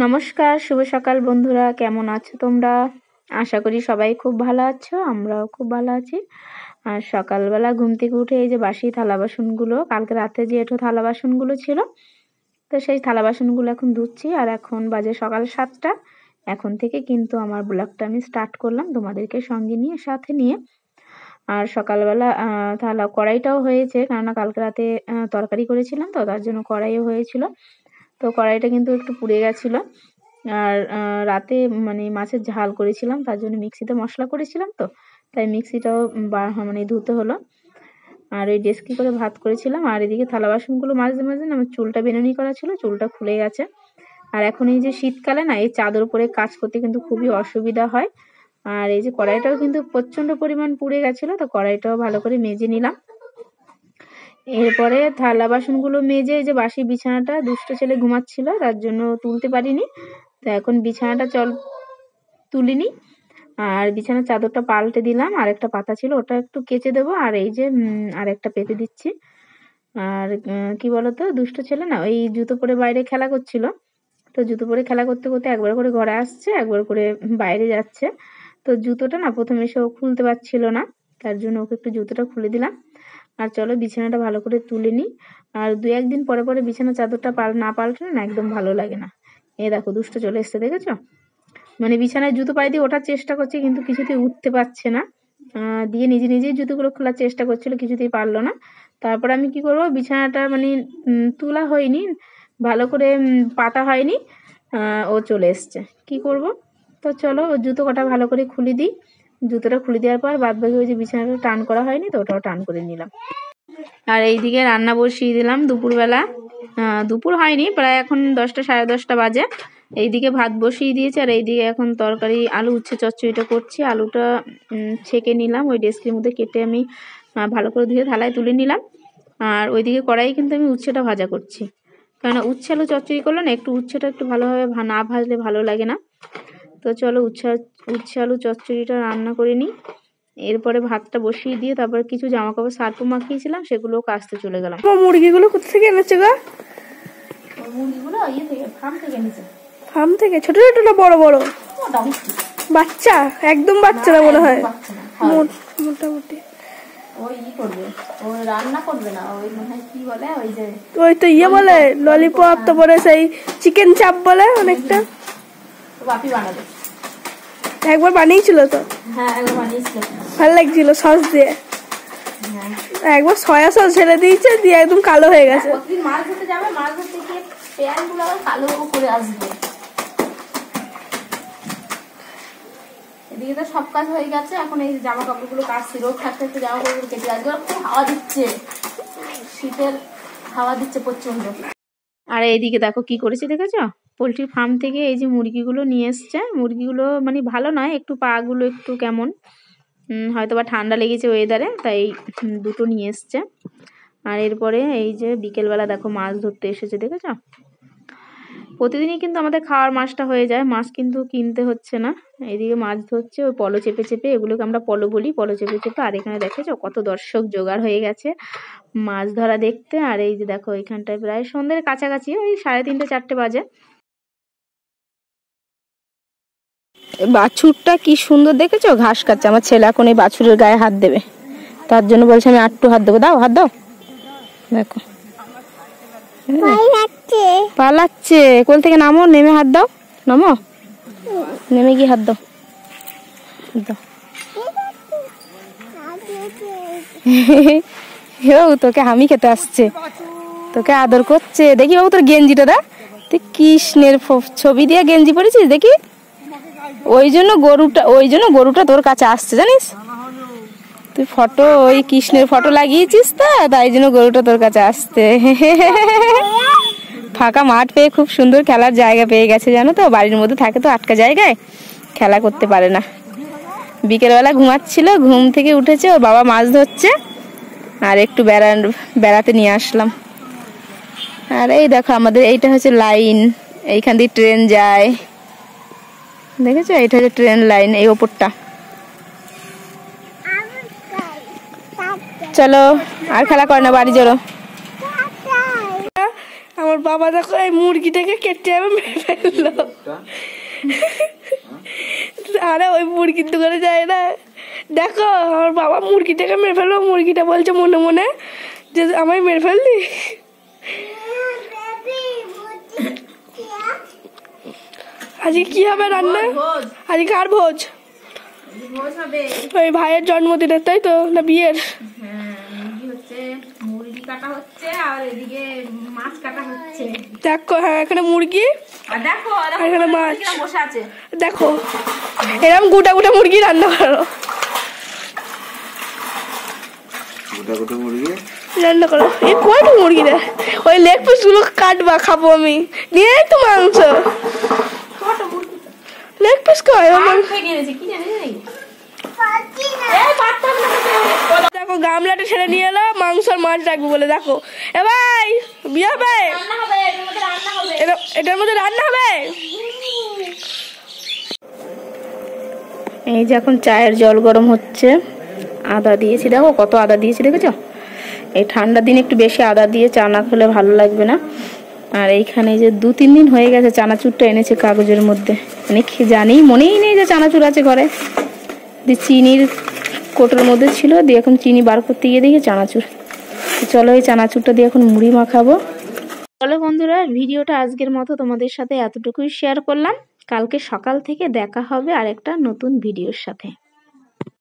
নমস্কার, শুভ সকাল বন্ধুরা, কেমন আছো তোমরা? আশা করি সবাই খুব ভালো আছো, আমরাও খুব ভালো আছি। আর সকালবেলা ঘুম থেকে উঠে এই যে বাসি থালা বাসনগুলো, কালকে রাতে যে এঁঠো থালা বাসনগুলো ছিল, তো সেই থালা বাসনগুলো এখন ধুচ্ছি। আর এখন বাজে সকাল 7টা। এখন থেকে কিন্তু আমার ব্লগটা আমি স্টার্ট করলাম তোমাদেরকে সঙ্গে নিয়ে, সাথে নিয়ে। আর সকালবেলা কড়াইটাও হয়েছে, কেননা কালকে রাতে তরকারি করেছিলাম, তো তার জন্য কড়াইও হয়েছিল। তো কড়াইটা কিন্তু একটু পুড়ে গেছিলো। আর রাতে মানে মাছের ঝাল করেছিলাম, তার জন্য মিক্সিতে মশলা করেছিলাম, তো তাই মিক্সিটাও মানে ধুতে হলো। আর ওই ডেস্কি করে ভাত করেছিলাম। আর এদিকে থালা বাসনগুলো মাঝে মাঝে আমার চুলটা বেনুনি করা ছিল, চুলটা খুলে গেছে। আর এখন এই যে শীতকালে না, এই চাদর উপরে কাজ করতে কিন্তু খুবই অসুবিধা হয়। আর এই যে কড়াইটাও কিন্তু প্রচণ্ড পরিমাণ পুড়ে গেছিলো, তো কড়াইটাও ভালো করে মেজে নিলাম। এরপরে থালা বাসনগুলো মেজে এই যে বাসি বিছানাটা, দুষ্ট ছেলে ঘুমাচ্ছিল তার জন্য তুলতে পারিনি, তো এখন বিছানাটা তুলিনি। আর বিছানার চাদরটা পাল্টে দিলাম, আর একটা পাতা ছিল ওটা একটু কেচে দেবো। আর এই যে আর একটা পেতে দিচ্ছি। আর কি বলতো, দুষ্ট ছেলে না ওই জুতো পরে বাইরে খেলা করছিল, তো জুতো পরে খেলা করতে করতে একবার করে ঘরে আসছে, একবার করে বাইরে যাচ্ছে। তো জুতোটা না প্রথমে এসে ও খুলতে পারছিল না, তার জন্য ওকে একটু জুতোটা খুলে দিলাম। আর চলো বিছানাটা ভালো করে তুলে নিই। আর 2-1 দিন পরে পরে বিছানা চাদরটা না পাল্টালে না একদম ভালো লাগে না। এই দেখো দুষ্ট চলে এসছে, দেখেছো? মানে বিছানায় জুতো পায়ে দিয়ে ওঠার চেষ্টা করছে, কিন্তু কিছুতেই উঠতে পারছে না। দিয়ে নিজে নিজেই জুতোগুলো খোলার চেষ্টা করছিল, কিছুতেই পারলো না। তারপর আমি কি করবো, বিছানাটা মানে তোলা হয়নি, ভালো করে পাতা হয়নি, ও চলে এসছে, কি করব। তো চলো ও জুতো কটা ভালো করে খুলে দিই। জুতোটা খুলে দেওয়ার পর বাদ বাকি ওই যে বিছানাটা টান করা হয়নি, তো ওটাও টান করে নিলাম। আর এইদিকে রান্না বসিয়ে দিলাম দুপুরবেলা। দুপুর হয়নি, প্রায় এখন 10টা 10:30 বাজে। এইদিকে ভাত বসিয়ে দিয়েছে, আর এইদিকে এখন তরকারি আলু উচ্ছে চচ্চড়িটা করছি। আলুটা ছেঁকে নিলাম, ওই ডেস্কের মধ্যে কেটে আমি ভালো করে ধুয়ে থালায় তুলে নিলাম। আর ওইদিকে কড়াই কিন্তু আমি উচ্ছেটা ভাজা করছি, কেননা উচ্ছে আলু চচ্চড়ি করলে না উচ্ছেটা একটু ভালোভাবে না ভাজলে ভালো লাগে না। তো চলো উচ্ছে আলু চচ্চড়িটা রান্না করে নিই। এরপরে ভাতটা বসিয়ে দিয়ে তারপর কিছু জামা কাপড় সার্ফ মাখিয়েছিলাম, সেগুলো কাচতে চলে গেলাম। মুরগিগুলো কোথা থেকে এনেছে গো? মুরগিগুলো ইয়ে থেকে, ফার্ম থেকে এনেছে। ফার্ম থেকে? ছোট ছোট না বড় বড়? বাচ্চা, একদম বাচ্চা না মনে হয়, মোটামুটি। ওই ই করবে, ওই রান্না করবে না, ওই মনে হয় কি বলে, ওই যে ওই তো ইয়ে বলে ললিপপ, তারপরে সেই চিকেন চাপ বলে অনেকটা। বাপি বানাবে, একবার বানিয়েছিল তো। হ্যাঁ একবার বানিয়েছিল, ভালো লাগছিল সস দিয়ে। একবার সয়া সস ঢেলে দিয়েছে, দিয়ে একদম কালো হয়ে গেছে। প্রতিদিন মাছ ধরতে যাবে, মাছ ধরতে গিয়ে প্যানগুলো আবার কালো করে আসবে। এদিকে তো সব কাজ হয়ে গেছে, এখন এই জামা কাপড়গুলো কাচছি। রোদ থাকতে একটু জামা কাপড় কেটে, আজকে খুব হাওয়া দিচ্ছে, শীতের হাওয়া দিচ্ছে প্রচন্ড। আর এইদিকে দেখো কি করেছে, দেখেছো? পোলট্রি ফার্ম থেকে এই যে মুরগিগুলো নিয়ে এসছে। মুরগিগুলো মানে ভালো নয়, একটু পাগুলো একটু কেমন, হয়তো বা ঠান্ডা লেগেছে ওয়েদারে, তাই দুটো নিয়ে এসছে। আর এরপরে এই যে বিকেলবেলা দেখো মাছ ধরতে এসেছে, দেখেছো? প্রতিদিনই কিন্তু আমাদের খাওয়ার মাছটা হয়ে যায়, মাছ কিন্তু কিনতে হচ্ছে না। এইদিকে মাছ ধরছে, ওই পলো চেপে চেপে, এগুলোকে আমরা পলো বলি, পলো চেপে চেপে। আর এখানে দেখেছো কত দর্শক জোগাড় হয়ে গেছে মাছ ধরা দেখতে। আর এই যে দেখো এখানটায় প্রায় সন্ধ্যের কাছাকাছি, ওই 3:30 4টে বাজে। বাছুরটা কি সুন্দর দেখেছো, ঘাস খাচ্ছে। আমার ছেলে এখন এই বাছুরের গায়ে হাত দেবে, তার জন্য বলছে আমি আটটু হাত দেবো। দাও, হাত দাও। দেখো পালাচ্ছে, কোল থেকে নামো, নেমে হাত দাও, নামো, নেমে গিয়ে হাত দাও, তোকে হামি খেতে আসছে, তোকে আদর করছে। দেখি বাবু তোর গেঞ্জিটা দা, তুই কৃষ্ণের ছবি দিয়ে গেঞ্জি পরেছিস দেখি, ওই জন্য গরুটা তোর কাছে আসছে জানিস। তুই ফটো, ওই কৃষ্ণের ফটো লাগিয়েছিস তো, তাই জন্য গরুটা তোর কাছে আসছে। ফাঁকা মাঠ পেয়ে খুব সুন্দর খেলার জায়গা পেয়ে গেছে, জানো তো। বাড়ির মধ্যে থাকে তো আটকা জায়গায়, খেলা করতে পারে না। বিকেলবেলা ঘুমাচ্ছিল, ঘুম থেকে উঠেছে, ওর বাবা মাছ ধরছে, আর একটু বেড়াতে নিয়ে আসলাম। আর এই দেখো আমাদের এইটা হচ্ছে লাইন, এইখান দিয়ে ট্রেন যায়, দেখেছো? এইটা হচ্ছে ট্রেন লাইন, এই ওপরটা। চলো আর খেলা করে না, বাড়ি চলো। আমার বাবা দেখো এই মুরগিটাকে কেটে আমি মেরে ফেললো। আরে ওই মুরগির দোকানে যায় না, দেখো আমার বাবা মুরগিটাকে মেরে ফেললো। মুরগিটা বলছে মনে মনে যে আমায় মেরে ফেললি। আজকে কি হবে রান্না? আজকে কার ভোজ? ওই ভাইয়ের জন্মদিনের, তাই তো? না বিয়ের? মুরগি কাটা হচ্ছে আর এদিকে মাছ কাটা হচ্ছে। দেখো হ্যাঁ, এখানে মুরগি আর দেখো এখানে মাছ। বসে আছে, দেখো এরকম গোটা গোটা মুরগি রান্না করো, গোটা গোটা মুরগি রান্না করো। এই কয়টা মুরগি রে? ওই লেগ পিস গুলো কাটবা, খাবো আমি। নিয়ে তো মাংস, লেগ পিস কয় দেখো গামলাটা ছেড়ে নিয়ে এলো মাংস আর মাছ রাখবো বলে। দেখো এ ভাই বিয়ে হবে, এটার মধ্যে রান্না হবে। এই যে এখন চায়ের জল গরম হচ্ছে, আদা দিয়েছি, দেখো কত আদা দিয়েছি দেখেছো? এই ঠান্ডার দিনে একটু বেশি আদা দিয়ে চা না খেলে ভালো লাগবে না। আর এইখানে যে 2-3 দিন হয়ে গেছে চানাচুরটা এনেছে কাগজের মধ্যে, মানে জানি মনেই নেই যে চানাচুর আছে ঘরে। চিনির কোটোর মধ্যে ছিল, দিয়ে এখন চিনি বার করতে গিয়ে দেখি চানাচুর। চলো এই চানাচুরটা দিয়ে এখন মুড়ি মাখাবো। চলো বন্ধুরা, ভিডিওটা আজকের মতো তোমাদের সাথে এতটুকুই শেয়ার করলাম। কালকে সকাল থেকে দেখা হবে আরেকটা নতুন ভিডিওর সাথে।